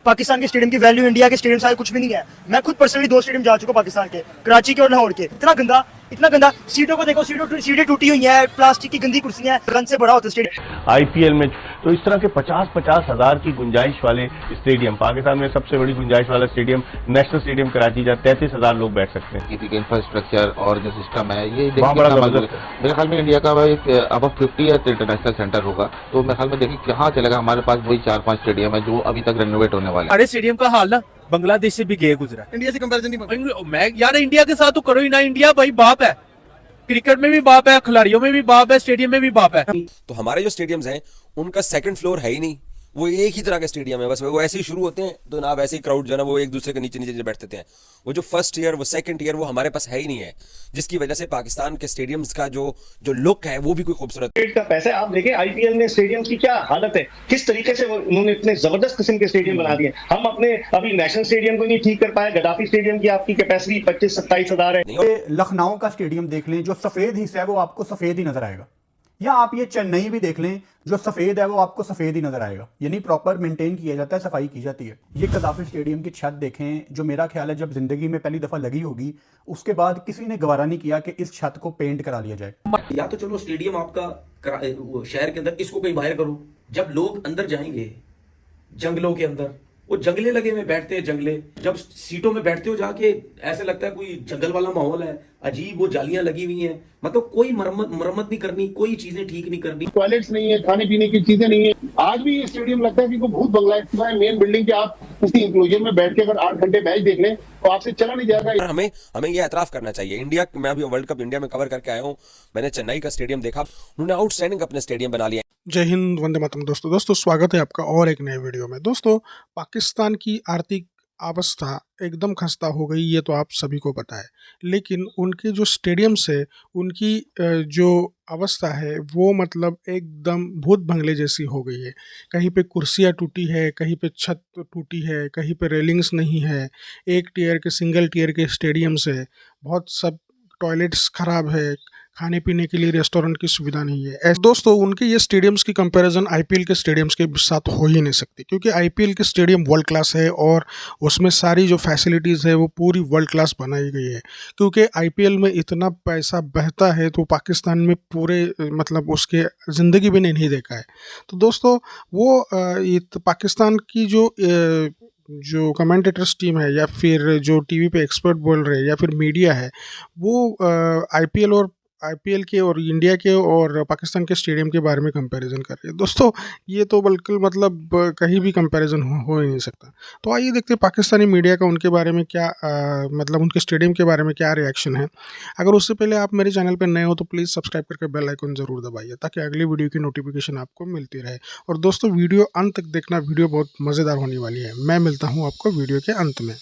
पाकिस्तान के स्टेडियम की value India के स्टेडियम से कुछ भी नहीं है। मैं खुद पर्सनली 2 स्टेडियम जा चुका हूं पाकिस्तान के, कराची के और लाहौर के। इतना गंदा सीटों को देखो, सीटें टूटी हुई हैं, प्लास्टिक की गंदी कुर्सियां, गंद से बड़ा होता है स्टेडियम। आईपीएल में तो इस तरह के 50-50 हजार की गुंजाइश वाले स्टेडियम, पाकिस्तान में सबसे बड़ी गुंजाइश वाला स्टेडियम नेशनल स्टेडियम कराची, जहाँ 33,000 लोग बैठ सकते हैं। इंफ्रास्ट्रक्चर और जो सिस्टम है ये बड़ा जबरदस्त। मेरे ख्याल में इंडिया का अब 50 इंटरनेशनल सेंटर होगा, तो मेरे ख्याल में देखिए कहाँ चलेगा। हमारे पास वही 4-5 स्टेडियम है जो अभी तक रेनोवेट होने वाले हैं। अरे स्टेडियम का हाल ना बांग्लादेश से भी गए गुजरा, इंडिया से कंपैरिजन नहीं। मैं यार इंडिया के साथ तो करो ही ना। इंडिया भाई बाप है, क्रिकेट में भी बाप है, खिलाड़ियों में भी बाप है, स्टेडियम में भी बाप है। तो हमारे जो स्टेडियम्स हैं उनका सेकंड फ्लोर है ही नहीं, वो एक ही तरह के स्टेडियम है, बस वो ऐसे ही शुरू होते हैं तो ना वैसे ही क्राउड जो है ना वो एक दूसरे के नीचे नीचे बैठते हैं। वो जो फर्स्ट ईयर वो सेकंड ईयर वो हमारे पास है ही नहीं है, जिसकी वजह से पाकिस्तान के स्टेडियम्स का जो लुक है वो भी कोई खूबसूरत का पैसा आप देखें। आईपीएल में स्टेडियम की क्या हालत है, किस तरीके से उन्होंने इतने जबरदस्त किस्म के स्टेडियम बना दिए। हम अपने अभी नेशनल स्टेडियम को नहीं ठीक कर पाए। गद्दाफी स्टेडियम की आपकी कैपेसिटी 25-27 हजार है। लखनऊ का स्टेडियम देख लें, जो सफेद हिस्सा है वो आपको सफेद ही नजर आएगा, या आप ये चेन्नई भी देख लें, जो सफेद है वो आपको सफेद ही नजर आएगा, यानी प्रॉपर मेंटेन किया जाता है, सफाई की जाती है। ये गद्दाफी स्टेडियम की छत देखें, जो मेरा ख्याल है जब जिंदगी में पहली दफा लगी होगी उसके बाद किसी ने गवारा नहीं किया कि इस छत को पेंट करा लिया जाए। या तो चलो स्टेडियम आपका शहर के अंदर, इसको कहीं बाहर करो। जब लोग अंदर जाएंगे जंगलों के अंदर, वो जंगले लगे हुए बैठते हैं, जंगले जब सीटों में बैठते हो जाके ऐसे लगता है कोई जंगल वाला माहौल है, अजीब वो जालियां लगी हुई हैं, मतलब कोई मरम्मत नहीं करनी, कोई चीजें ठीक नहीं करनी, टॉयलेट्स नहीं है, खाने पीने की चीजें नहीं है। आज भी ये स्टेडियम लगता है कि कोई भूत बंगला है। मेन बिल्डिंग के आप उसी इंक्लूजन में बैठ के अगर 8 घंटे मैच देख लें तो आपसे चला नहीं जाएगा। हमें ये एतराफ करना चाहिए। इंडिया, मैं अभी वर्ल्ड कप इंडिया में कवर करके आया हूँ, मैंने चेन्नई का स्टेडियम देखा, उन्होंने आउटस्टैंडिंग अपने स्टेडियम बना लिया। जय हिंद, वंदे मातरम। दोस्तों स्वागत है आपका और एक नए वीडियो में। दोस्तों पाकिस्तान की आर्थिक अवस्था एकदम खस्ता हो गई, ये तो आप सभी को पता है, लेकिन उनके जो स्टेडियम्स है उनकी जो अवस्था है वो मतलब एकदम भूत बंगले जैसी हो गई है। कहीं पे कुर्सियाँ टूटी है, कहीं पे छत टूटी है, कहीं पे रेलिंग्स नहीं है, एक टियर के सिंगल टियर के स्टेडियम्स है, बहुत सब टॉयलेट्स ख़राब है, खाने पीने के लिए रेस्टोरेंट की सुविधा नहीं है। दोस्तों उनके ये स्टेडियम्स की कंपैरिजन आईपीएल के स्टेडियम्स के साथ हो ही नहीं सकती, क्योंकि आईपीएल के स्टेडियम वर्ल्ड क्लास है और उसमें सारी जो फैसिलिटीज़ है वो पूरी वर्ल्ड क्लास बनाई गई है। क्योंकि आईपीएल में इतना पैसा बहता है तो पाकिस्तान में पूरे मतलब उसके ज़िंदगी भी नहीं देखा है। तो दोस्तों वो पाकिस्तान की जो कमेंटेटर्स टीम है या फिर जो टीवी पे एक्सपर्ट बोल रहे हैं या फिर मीडिया है, वो आईपीएल के और इंडिया के और पाकिस्तान के स्टेडियम के बारे में कंपैरिजन कर रहे हैं। दोस्तों ये तो बिल्कुल मतलब कहीं भी कंपैरिजन हो ही नहीं सकता। तो आइए देखते हैं पाकिस्तानी मीडिया का उनके बारे में क्या मतलब उनके स्टेडियम के बारे में क्या रिएक्शन है। अगर उससे पहले आप मेरे चैनल पर नए हो तो प्लीज़ सब्सक्राइब करके बेल आइकन ज़रूर दबाइए ताकि अगली वीडियो की नोटिफिकेशन आपको मिलती रहे। और दोस्तों वीडियो अंत तक देखना, वीडियो बहुत मज़ेदार होने वाली है। मैं मिलता हूँ आपको वीडियो के अंत में।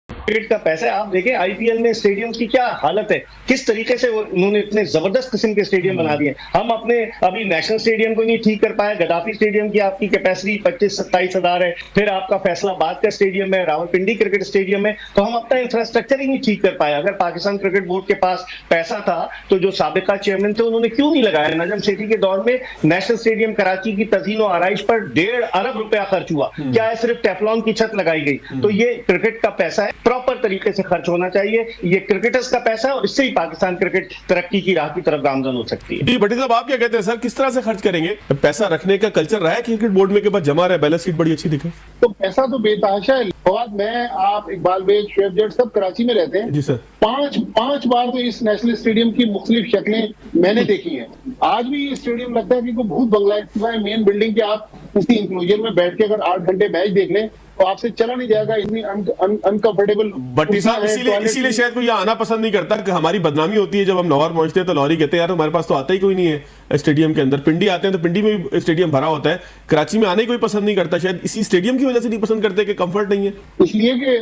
क्रिकेट का पैसा आप देखें। आईपीएल में स्टेडियम की क्या हालत है, किस तरीके से उन्होंने इतने जबरदस्त किस्म के स्टेडियम बना दिए। हम अपने अभी नेशनल स्टेडियम को नहीं ठीक कर पाए। गद्दाफी स्टेडियम की आपकी कैपेसिटी 25-27 हजार है। फिर आपका फैसलाबाद का स्टेडियम है, रावलपिंडी क्रिकेट स्टेडियम है। तो हम अपना इंफ्रास्ट्रक्चर ही नहीं ठीक कर पाए। अगर पाकिस्तान क्रिकेट बोर्ड के पास पैसा था तो जो साबिका चेयरमैन थे उन्होंने क्यों नहीं लगाया। नजम सेठी के दौर में नेशनल स्टेडियम कराची की तज़ीन और आराइश पर 1.5 अरब रुपया खर्च हुआ। क्या है, सिर्फ टेफलॉन की छत लगाई गई। तो ये क्रिकेट का पैसा है, प्रॉपर तरीके से खर्च होना चाहिए। ये क्रिकेटर्स का पैसा है और इससे ही पाकिस्तान क्रिकेट तरक्की की राह की तरफ गामजन हो सकती है। जी भट्टी साहब, आप क्या कहते हैं सर, किस तरह से खर्च करेंगे? पैसा रखने का कल्चर रहा है क्रिकेट बोर्ड में के पास जमा रहा है, बैलेंस शीट बड़ी अच्छी दिखे। तो पैसा तो बेतहाशा है। बहुत मैं, आप, इकबाल बेग, शुएब जट सब कराची में रहते हैं। जी सर। पांच बार तो इस नेशनल स्टेडियम की मुख्तलिफ शक्लें मैंने देखी हैं। आज भी ये स्टेडियम लगता है कि कोई भूत बंगला है। मेन बिल्डिंग के आप उसी इंक्लूजन में बैठ के अगर 8 घंटे मैच देख लें तो आपसे चला नहीं जाएगा। इतनी अनकंफर्टेबल। भट्टी साहब इसीलिए शायद कोई यहाँ आना पसंद नहीं करता कि हमारी बदनामी होती है। जब हम लाहौर पहुंचते हैं तो लाहौरी कहते हैं यार हमारे पास तो आता ही कोई नहीं है स्टेडियम के अंदर। पिंडी आते हैं तो पिंडी में भी स्टेडियम भरा होता है। कराची में आने कोई पसंद नहीं करता, शायद इसी स्टेडियम की वजह से नहीं पसंद करते कि कंफर्ट नहीं है। इसलिए कि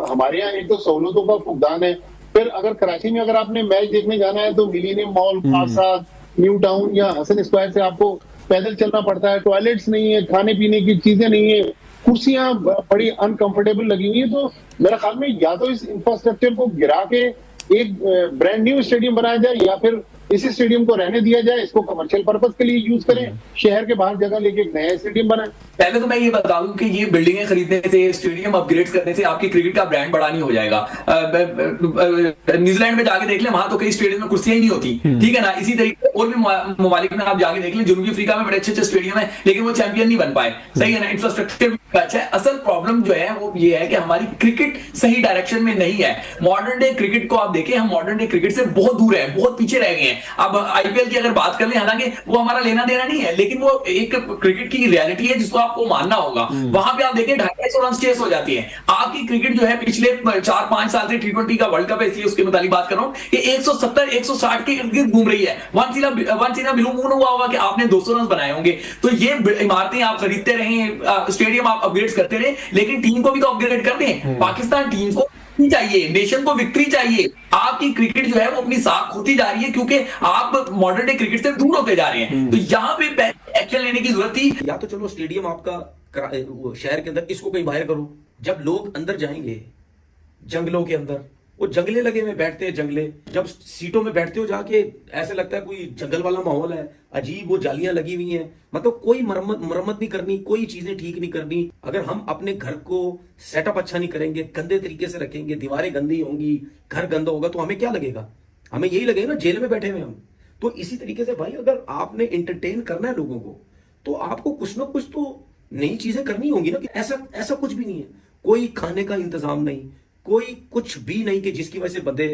हमारे यहाँ एक तो सहूलतों का फुकदान है। फिर अगर कराची में अगर आपने मैच देखने जाना है तो मिलीनियम मॉल, खासा, न्यू टाउन या हसन स्क्वायर से आपको पैदल चलना पड़ता है। टॉयलेट्स नहीं है, खाने पीने की चीजें नहीं है, कुर्सियां बड़ी अनकंफर्टेबल लगी हुई है। तो मेरा ख्याल में या तो इस इंफ्रास्ट्रक्चर को गिरा के एक ब्रांड न्यू स्टेडियम बनाया जाए या फिर इसी स्टेडियम को रहने दिया जाए, इसको कमर्शियल पर्पज के लिए यूज करें, शहर के बाहर जगह लेके एक नया स्टेडियम बनाए। पहले तो मैं ये बता दूं कि ये बिल्डिंगें खरीदने से, स्टेडियम अपग्रेड करने से आपकी क्रिकेट का ब्रांड बड़ा नहीं हो जाएगा। न्यूजीलैंड में जाके देख लें, वहां तो कई स्टेडियम में कुर्सियां ही नहीं होती, ठीक है ना। इसी तरीके और भी ममालिक में आप जाके देख लें, जनूबी अफ्रीका में बड़े अच्छे स्टेडियम है, लेकिन वो चैंपियन नहीं बन पाए, सही है ना। इंफ्रास्ट्रक्चर अच्छा है। असल प्रॉब्लम जो है वो ये है कि हमारी क्रिकेट सही डायरेक्शन में नहीं है। मॉडर्न डे क्रिकेट को आप देखें, हम मॉडर्न डे क्रिकेट से बहुत दूर है, बहुत पीछे रह गए हैं। अब आईपीएल की अगर बात कर लें, हालांकि वो हमारा लेना देना नहीं है, लेकिन वो एक क्रिकेट की रियलिटी है जिसको आपको मानना होगा। वहां पे आप देखें 250 रन चेस हो जाती है। आपकी क्रिकेट जो है पिछले 4-5 साल से T20 का वर्ल्ड कप है, इसलिए उसके मुताबिक बात कर रहा हूं कि 170-160 के इर्द गिर्द घूम रही है। Once in a blue moon हुआ होगा कि आपने 200 रन बनाए होंगे। तो ये इमारतें आप खरीदते रहें, स्टेडियम आप अपग्रेड करते रहे, लेकिन टीम को भी तो अपग्रेड कर दें। पाकिस्तान टीम को चाहिए, नेशन को विक्ट्री चाहिए। आपकी क्रिकेट जो है वो अपनी साख खोती जा रही है क्योंकि आप मॉडर्न डे क्रिकेट से दूर होते जा रहे हैं। तो यहाँ पे एक्शन लेने की जरूरत थी। या तो चलो स्टेडियम आपका शहर के अंदर, इसको कहीं बाहर करो। जब लोग अंदर जाएंगे जंगलों के अंदर, वो जंगले लगे में बैठते हैं, जंगले जब सीटों में बैठते हो जाके ऐसा लगता है कोई जंगल वाला माहौल है, अजीब वो जालियां लगी हुई हैं, मतलब कोई मरम्मत नहीं करनी, कोई चीजें ठीक नहीं करनी। अगर हम अपने घर को सेटअप अच्छा नहीं करेंगे, गंदे तरीके से रखेंगे, दीवारें गंदी होंगी, घर गंदा होगा, तो हमें क्या लगेगा? हमें यही लगेगा ना जेल में बैठे हुए हम। तो इसी तरीके से भाई, अगर आपने एंटरटेन करना है लोगों को, तो आपको कुछ ना कुछ तो नई चीजें करनी होंगी ना। कि ऐसा कुछ भी नहीं है, कोई खाने का इंतजाम नहीं, कोई कुछ भी नहीं कि जिसकी वजह से बंदे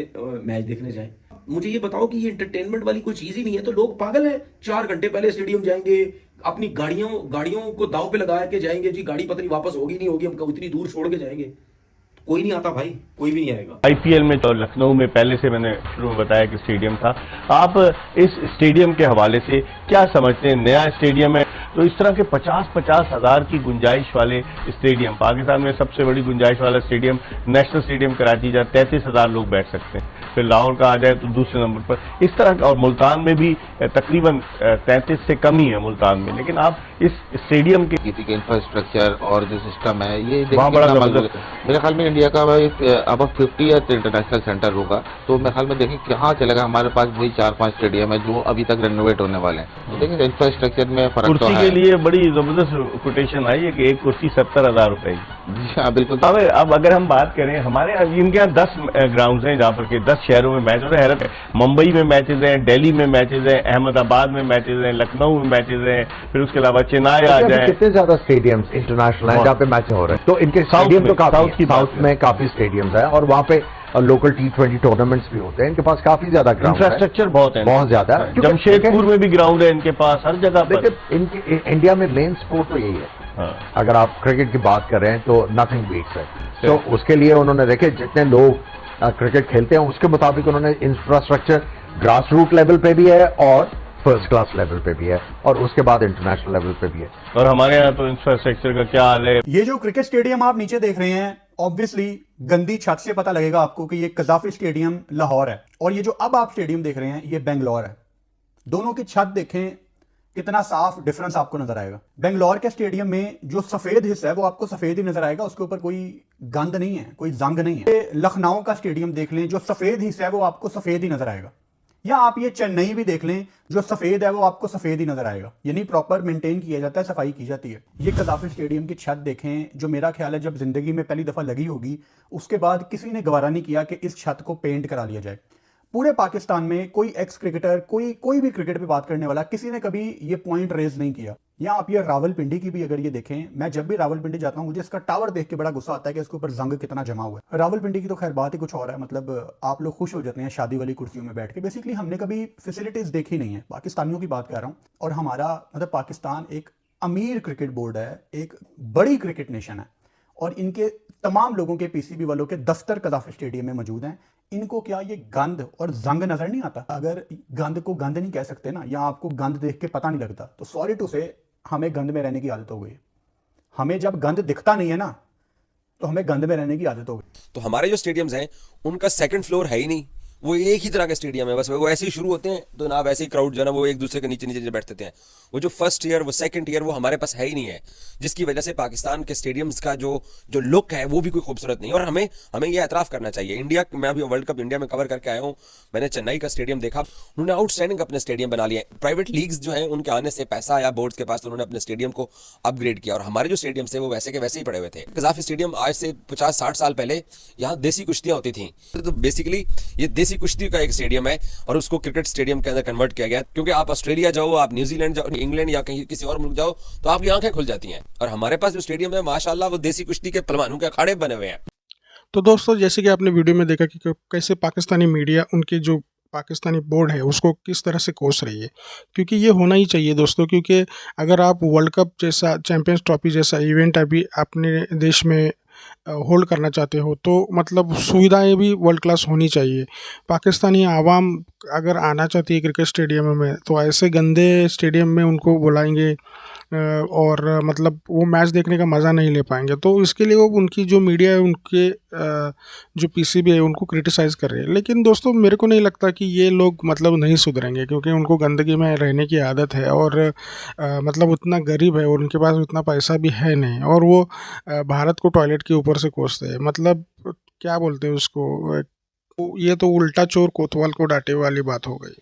मैच देखने जाएं। मुझे ये बताओ कि ये एंटरटेनमेंट वाली कोई चीज ही नहीं है, तो लोग पागल हैं। 4 घंटे पहले स्टेडियम जाएंगे, अपनी गाड़ियों को दाव पे लगा के जाएंगे, जी गाड़ी पता नहीं वापस होगी नहीं होगी, हम इतनी दूर छोड़ के जाएंगे। कोई नहीं आता भाई, कोई भी नहीं आएगा। आईपीएल में तो लखनऊ में पहले से मैंने शुरू में बताया कि स्टेडियम था। आप इस स्टेडियम के हवाले से क्या समझते हैं? नया स्टेडियम है तो इस तरह के 50-50 हजार की गुंजाइश वाले स्टेडियम, पाकिस्तान में सबसे बड़ी गुंजाइश वाला स्टेडियम नेशनल स्टेडियम कराची जा 33,000 लोग बैठ सकते हैं। फिर लाहौर का आ जाए तो दूसरे नंबर पर इस तरह का, और मुल्तान में भी तकरीबन 33 से कम ही है मुल्तान में। लेकिन आप इस स्टेडियम के इंफ्रास्ट्रक्चर और जो सिस्टम है ये वहाँ बड़ा जबरदस्त। मेरे ख्याल में इंडिया का अब 50th इंटरनेशनल सेंटर होगा, तो मेरे ख्याल में देखें कहाँ चलेगा। हमारे पास वही 4-5 स्टेडियम है जो अभी तक रेनोवेट होने वाले हैं। तो देखिए इंफ्रास्ट्रक्चर में फर्क तो है। के लिए बड़ी जबरदस्त कोटेशन आई है कि एक कुर्सी 70,000 रुपए की। हाँ बिल्कुल। अब अगर हम बात करें, हमारे इनके यहाँ 10 ग्राउंड हैं जहाँ पर के 10 शहरों में मैच हो रहे हैं। हैरत है, मुंबई में मैचेज हैं, दिल्ली में मैचेज हैं, अहमदाबाद में मैचेज हैं, लखनऊ में मैचेज हैं, फिर उसके अलावा चेन्नई आ जाए। कितने ज्यादा स्टेडियम्स इंटरनेशनल हैं जहाँ पे मैच हो रहे हैं, तो इनके स्टेडियम तो काफी, साउथ में काफी स्टेडियम्स हैं और वहाँ पे लोकल T20 टूर्नामेंट्स भी होते हैं। इनके पास काफी ज्यादा ग्राउंड, इंफ्रास्ट्रक्चर बहुत है, बहुत ज्यादा। जमशेदपुर में भी ग्राउंड है इनके पास, हर जगह पर। देखिए इंडिया में मेन स्पोर्ट तो यही है। अगर आप क्रिकेट की बात कर रहे हैं तो नथिंग बीट्स है। तो उसके लिए उन्होंने देखे जितने लोग क्रिकेट खेलते हैं उसके मुताबिक उन्होंने इंफ्रास्ट्रक्चर ग्रास रूट लेवल पे भी है और फर्स्ट क्लास लेवल पे भी है और उसके बाद इंटरनेशनल लेवल पे भी है। और हमारे यहाँ तो इंफ्रास्ट्रक्चर का क्या हाल है? ये जो क्रिकेट स्टेडियम आप नीचे देख रहे हैं, ऑब्वियसली गंदी छत से पता लगेगा आपको कि ये कजाफी स्टेडियम लाहौर है, और ये जो अब आप स्टेडियम देख रहे हैं ये बेंगलोर है। दोनों की छत देखें, कितना साफ डिफरेंस आपको नजर आएगा। बेंगलोर के स्टेडियम में जो सफेद हिस्सा है वो आपको सफेद ही नजर आएगा, उसके ऊपर कोई गंद नहीं है, कोई जंग नहीं है। लखनऊ का स्टेडियम देख लें, जो सफेद हिस्सा है वो आपको सफेद ही नजर आएगा। या आप ये चेन्नई भी देख लें, जो सफेद है वो आपको सफेद ही नजर आएगा, यानी प्रॉपर मेंटेन किया जाता है, सफाई की जाती है। ये कजाफी स्टेडियम की छत देखें, जो मेरा ख्याल है जब जिंदगी में पहली दफा लगी होगी उसके बाद किसी ने गवारा नहीं किया कि इस छत को पेंट करा लिया जाए। पूरे पाकिस्तान में कोई एक्स क्रिकेटर, कोई भी क्रिकेट पे बात करने वाला, किसी ने कभी ये पॉइंट रेज नहीं किया। या आप ये रावलपिंडी की भी अगर ये देखें, मैं जब भी रावलपिंडी जाता हूँ मुझे इसका टावर देख के बड़ा गुस्सा आता है कि इसके ऊपर जंग कितना जमा हुआ है। रावलपिंडी की तो खैर बात ही कुछ और है, मतलब आप लोग खुश हो जाते हैं शादी वाली कुर्सियों में बैठ के। बेसिकली हमने कभी फैसिलिटीज देखी नहीं है, पाकिस्तानियों की बात कर रहा हूँ। और हमारा मतलब पाकिस्तान एक अमीर क्रिकेट बोर्ड है, एक बड़ी क्रिकेट नेशन है, और इनके तमाम लोगों के पीसीबी वालों के दफ्तर कजाफी स्टेडियम में मौजूद हैं। इनको क्या ये गंद और जंग नजर नहीं आता? अगर गंद को गंद नहीं कह सकते ना, या आपको गंद देख के पता नहीं लगता, तो सॉरी टू से हमें गंद में रहने की आदत हो गई। हमें जब गंद दिखता नहीं है ना, तो हमें गंद में रहने की आदत हो गई। तो हमारे जो स्टेडियम्स हैं उनका सेकंड फ्लोर है ही नहीं, वो एक ही तरह के स्टेडियम है, बस वो ऐसे ही शुरू होते हैं तो ना वैसे ही क्राउड जो है ना वो एक दूसरे के नीचे नीचे बैठते हैं। वो जो फर्स्ट ईयर वो सेकंड ईयर वो हमारे पास है ही नहीं है, जिसकी वजह से पाकिस्तान के स्टेडियम्स का जो लुक है वो भी कोई खूबसूरत नहीं। और हमें ये एतराफ़ करना चाहिए। इंडिया, मैं अभी वर्ल्ड कप इंडिया में कवर करके आया हूँ, मैंने चेन्नई का स्टेडियम देखा, उन्होंने आउटस्टैंडिंग अपने स्टेडियम बना लिए। प्राइवेट लीग्स जो है उनके आने से पैसा आया बोर्ड्स के पास, तो उन्होंने अपने स्टेडियम को अपग्रेड किया, और हमारे जो स्टेडियम थे वो वैसे के वैसे ही पड़े हुए थे। कज़ाफी स्टेडियम आज से 50-60 साल पहले यहाँ देसी कुश्तियां होती थी, तो बेसिकली ये देसी कुश्ती का एक स्टेडियम है और उसको क्रिकेट स्टेडियम के अंदर कन्वर्ट किया गया। क्योंकि आप ऑस्ट्रेलिया जाओ, आप न्यूजीलैंड जाओ, इंग्लैंड या कहीं किसी और मुल्क जाओ तो आपकी आंखें खुल जाती हैं। और हमारे पास जो स्टेडियम है माशाल्लाह वो देसी कुश्ती के पहलवानों के अखाड़े बने हुए हैं। तो दोस्तों, जैसे कि आपने वीडियो में देखा कि कैसे पाकिस्तानी मीडिया उनके जो पाकिस्तानी बोर्ड है उसको किस तरह से कोस रही है, क्योंकि ये होना ही चाहिए दोस्तों। क्योंकि अगर आप वर्ल्ड कप जैसा, चैंपियंस ट्रॉफी जैसा इवेंट अभी अपने देश में होल्ड करना चाहते हो तो मतलब सुविधाएं भी वर्ल्ड क्लास होनी चाहिए। पाकिस्तानी आवाम अगर आना चाहती है क्रिकेट स्टेडियम में तो ऐसे गंदे स्टेडियम में उनको बुलाएंगे और मतलब वो मैच देखने का मज़ा नहीं ले पाएंगे। तो इसके लिए वो उनकी जो मीडिया है, उनके जो पीसीबी है, उनको क्रिटिसाइज़ कर रहे हैं। लेकिन दोस्तों, मेरे को नहीं लगता कि ये लोग मतलब नहीं सुधरेंगे, क्योंकि उनको गंदगी में रहने की आदत है और मतलब उतना गरीब है और उनके पास उतना पैसा भी है नहीं, और वो भारत को टॉयलेट के ऊपर से कोसते हैं। मतलब क्या बोलते हैं उसको, ये तो उल्टा चोर कोतवाल को डांटे वाली बात हो गई।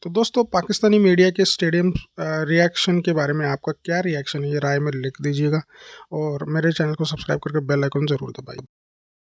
तो दोस्तों, पाकिस्तानी मीडिया के स्टेडियम रिएक्शन के बारे में आपका क्या रिएक्शन है, ये राय में लिख दीजिएगा और मेरे चैनल को सब्सक्राइब करके बेल आइकन ज़रूर दबाइए।